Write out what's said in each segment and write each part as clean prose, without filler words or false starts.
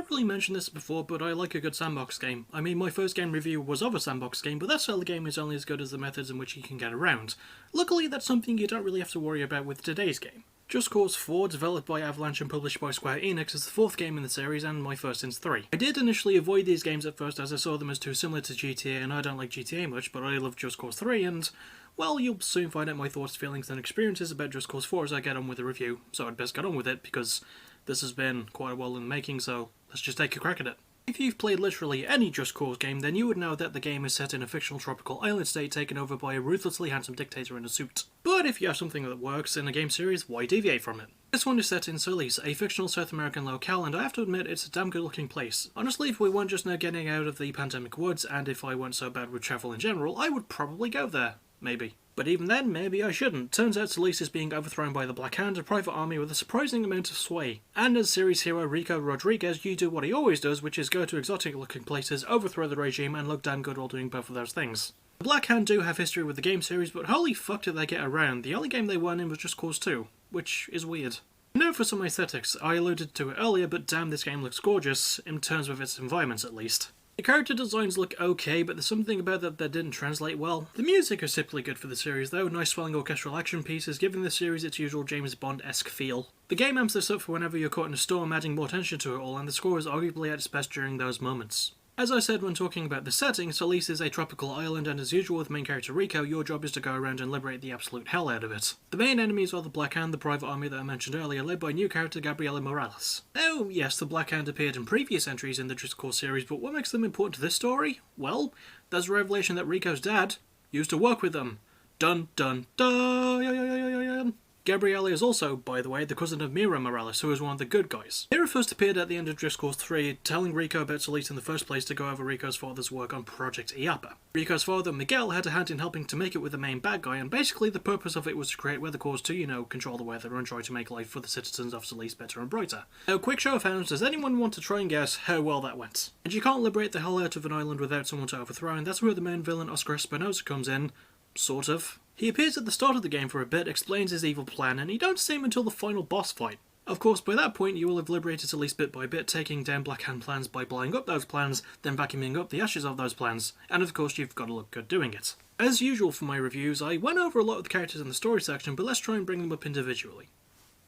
not really mentioned this before, but I like a good sandbox game. I mean, my first game review was of a sandbox game, but that style of game is only as good as the methods in which you can get around. Luckily, that's something you don't really have to worry about with today's game. Just Cause 4, developed by Avalanche and published by Square Enix, is the fourth game in the series and my first since 3. I did initially avoid these games at first as I saw them as too similar to GTA, and I don't like GTA much, but I love Just Cause 3 and, well, you'll soon find out my thoughts, feelings and experiences about Just Cause 4 as I get on with the review, so I'd best get on with it because this has been quite a while in the making, so let's just take a crack at it. If you've played literally any Just Cause game, then you would know that the game is set in a fictional tropical island state taken over by a ruthlessly handsome dictator in a suit. But if you have something that works in a game series, why deviate from it? This one is set in Solis, a fictional South American locale, and I have to admit it's a damn good looking place. Honestly, if we weren't just now getting out of the pandemic woods, and if I weren't so bad with travel in general, I would probably go there. Maybe. But even then, maybe I shouldn't. Turns out Solis is being overthrown by the Black Hand, a private army with a surprising amount of sway. And as series hero Rico Rodriguez, you do what he always does, which is go to exotic looking places, overthrow the regime, and look damn good while doing both of those things. The Black Hand do have history with the game series, but holy fuck did they get around. The only game they won in was Just Cause 2, which is weird. Now for some aesthetics. I alluded to it earlier, but damn, this game looks gorgeous, in terms of its environments at least. The character designs look okay, but there's something about that didn't translate well. The music is simply good for the series though, nice swelling orchestral action pieces, giving the series its usual James Bond-esque feel. The game amps this up for whenever you're caught in a storm, adding more tension to it all, and the score is arguably at its best during those moments. As I said when talking about the setting, Solis is a tropical island, and as usual with main character Rico, your job is to go around and liberate the absolute hell out of it. The main enemies are the Black Hand, the private army that I mentioned earlier, led by new character Gabriela Morales. Oh yes, the Black Hand appeared in previous entries in the Just Cause series, but what makes them important to this story? Well, there's a revelation that Rico's dad used to work with them. Dun dun dun! Gabriela is also, by the way, the cousin of Mira Morales, who is one of the good guys. Mira first appeared at the end of Just Cause 3, telling Rico about Solis in the first place to go over Rico's father's work on Project Iapa. Rico's father, Miguel, had a hand in helping to make it with the main bad guy, and basically the purpose of it was to create weather cores to, you know, control the weather and try to make life for the citizens of Solis better and brighter. Now, quick show of hands, does anyone want to try and guess how well that went? And you can't liberate the hell out of an island without someone to overthrow, and that's where the main villain Oscar Espinosa comes in. Sort of. He appears at the start of the game for a bit, explains his evil plan, and you don't see him until the final boss fight. Of course, by that point you will have liberated Solis bit by bit, taking down Black Hand plans by blowing up those plans, then vacuuming up the ashes of those plans, and of course you've got to look good doing it. As usual for my reviews, I went over a lot of the characters in the story section, but let's try and bring them up individually.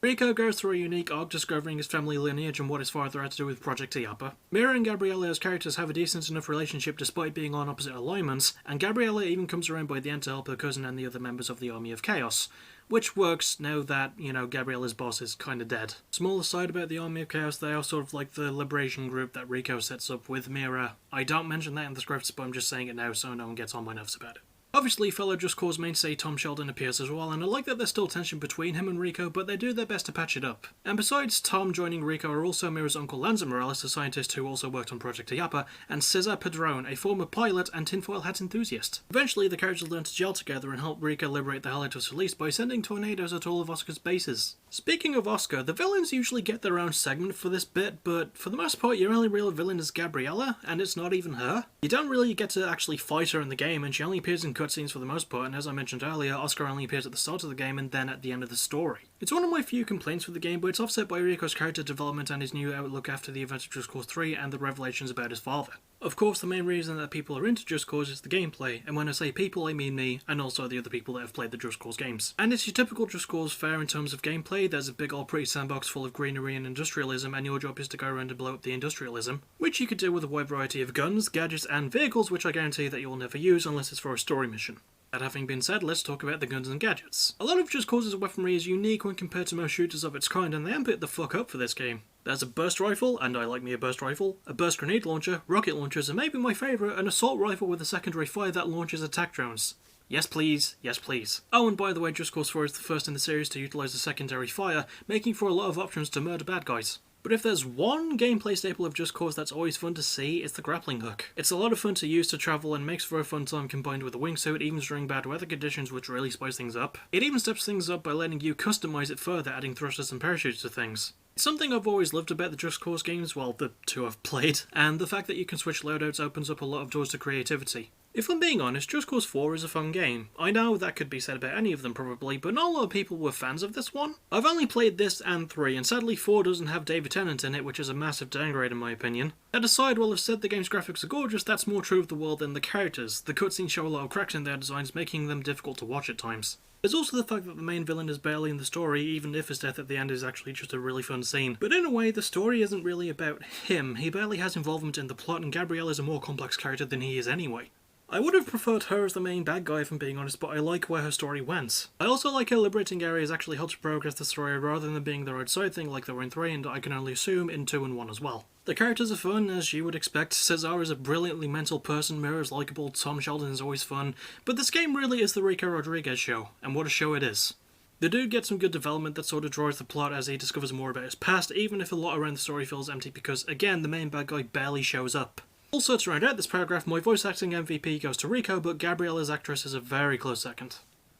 Rico goes through a unique arc discovering his family lineage and what his father had to do with Project Iapa. Mira and Gabriela as characters have a decent enough relationship despite being on opposite alignments, and Gabriela even comes around by the end to help her cousin and the other members of the Army of Chaos. Which works now that, you know, Gabriela's boss is kinda dead. Small aside about the Army of Chaos, they are sort of like the liberation group that Rico sets up with Mira. I don't mention that in the scripts, but I'm just saying it now so no one gets on my nerves about it. Obviously, fellow Just Cause mainstay Tom Sheldon appears as well, and I like that there's still tension between him and Rico, but they do their best to patch it up. And besides Tom joining Rico are also Mira's uncle Lanza Morales, a scientist who also worked on Project Iapa, and Cesar Padron, a former pilot and tinfoil hat enthusiast. Eventually, the characters learn to gel together and help Rico liberate the hell out of Solis by sending tornadoes at all of Oscar's bases. Speaking of Oscar, the villains usually get their own segment for this bit, but for the most part your only real villain is Gabriela, and it's not even her. You don't really get to actually fight her in the game, and she only appears in cutscenes for the most part, and as I mentioned earlier, Oscar only appears at the start of the game and then at the end of the story. It's one of my few complaints with the game, but it's offset by Rico's character development and his new outlook after the events of Just Cause 3 and the revelations about his father. Of course, the main reason that people are into Just Cause is the gameplay, and when I say people I mean me, and also the other people that have played the Just Cause games. And it's your typical Just Cause fare in terms of gameplay. There's a big all pretty sandbox full of greenery and industrialism, and your job is to go around and blow up the industrialism, which you could do with a wide variety of guns, gadgets and vehicles, which I guarantee that you will never use unless it's for a story mission. That having been said, let's talk about the guns and gadgets. A lot of Just Cause's weaponry is unique when compared to most shooters of its kind, and they amped it the fuck up for this game. There's a burst rifle, and I like me a burst rifle, a burst grenade launcher, rocket launchers, and maybe my favourite, an assault rifle with a secondary fire that launches attack drones. Yes please, yes please. Oh, and by the way, Just Cause 4 is the first in the series to utilise a secondary fire, making for a lot of options to murder bad guys. But if there's one gameplay staple of Just Cause that's always fun to see, it's the grappling hook. It's a lot of fun to use to travel and makes for a fun time combined with a wingsuit, even during bad weather conditions, which really spice things up. It even steps things up by letting you customise it further, adding thrusters and parachutes to things. It's something I've always loved about the Just Cause games, well, the two I've played, and the fact that you can switch loadouts opens up a lot of doors to creativity. If I'm being honest, Just Cause 4 is a fun game. I know that could be said about any of them probably, but not a lot of people were fans of this one. I've only played this and 3, and sadly 4 doesn't have David Tennant in it, which is a massive downgrade in my opinion. That aside, while I've said the game's graphics are gorgeous, that's more true of the world than the characters. The cutscenes show a lot of cracks in their designs, making them difficult to watch at times. There's also the fact that the main villain is barely in the story, even if his death at the end is actually just a really fun scene. But in a way, the story isn't really about him. He barely has involvement in the plot, and Gabrielle is a more complex character than he is anyway. I would have preferred her as the main bad guy if I'm being honest, but I like where her story went. I also like how liberating areas actually helps progress the story rather than being the right side thing like they were in 3 and I can only assume in 2 and 1 as well. The characters are fun, as you would expect. Cesar is a brilliantly mental person, Mira is likeable, Tom Sheldon is always fun, but this game really is the Rico Rodriguez show, and what a show it is. The dude gets some good development that sort of drives the plot as he discovers more about his past, even if a lot around the story feels empty because, again, the main bad guy barely shows up. Also, to round out this paragraph, my voice acting MVP goes to Rico, but Gabriella's actress is a very close second.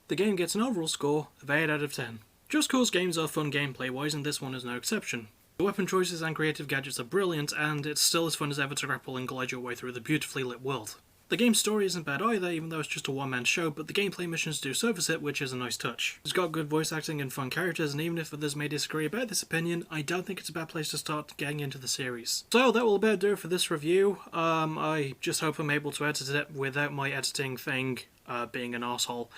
The game gets an overall score of 8 out of 10. Just Cause games are fun gameplay-wise, and this one is no exception. The weapon choices and creative gadgets are brilliant, and it's still as fun as ever to grapple and glide your way through the beautifully lit world. The game's story isn't bad either, even though it's just a one-man show, but the gameplay missions do service it, which is a nice touch. It's got good voice acting and fun characters, and even if others may disagree about this opinion, I don't think it's a bad place to start getting into the series. So that will about do it for this review. I just hope I'm able to edit it without my editing thing being an arsehole.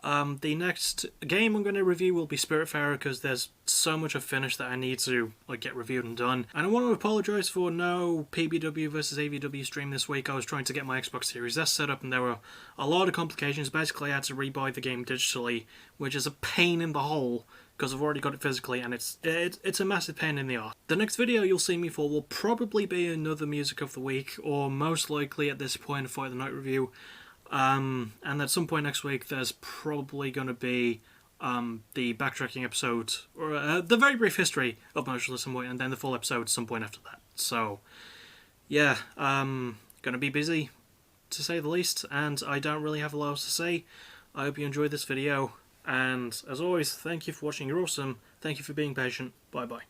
The next game I'm going to review will be Spiritfarer because there's so much I've finished that I need to get reviewed and done. And I want to apologise for no PBW versus AVW stream this week. I was trying to get my Xbox Series S set up and there were a lot of complications. Basically I had to rebuy the game digitally, which is a pain in the hole because I've already got it physically and it's a massive pain in the arse. The next video you'll see me for will probably be another Music of the Week, or most likely at this point a Fight of the Night review. And at some point next week there's probably going to be the backtracking episode, or the very brief history of Motion at some point, and then the full episode at some point after that. So, yeah, going to be busy, to say the least, and I don't really have a lot else to say. I hope you enjoyed this video, and as always, thank you for watching, you're awesome, thank you for being patient, bye bye.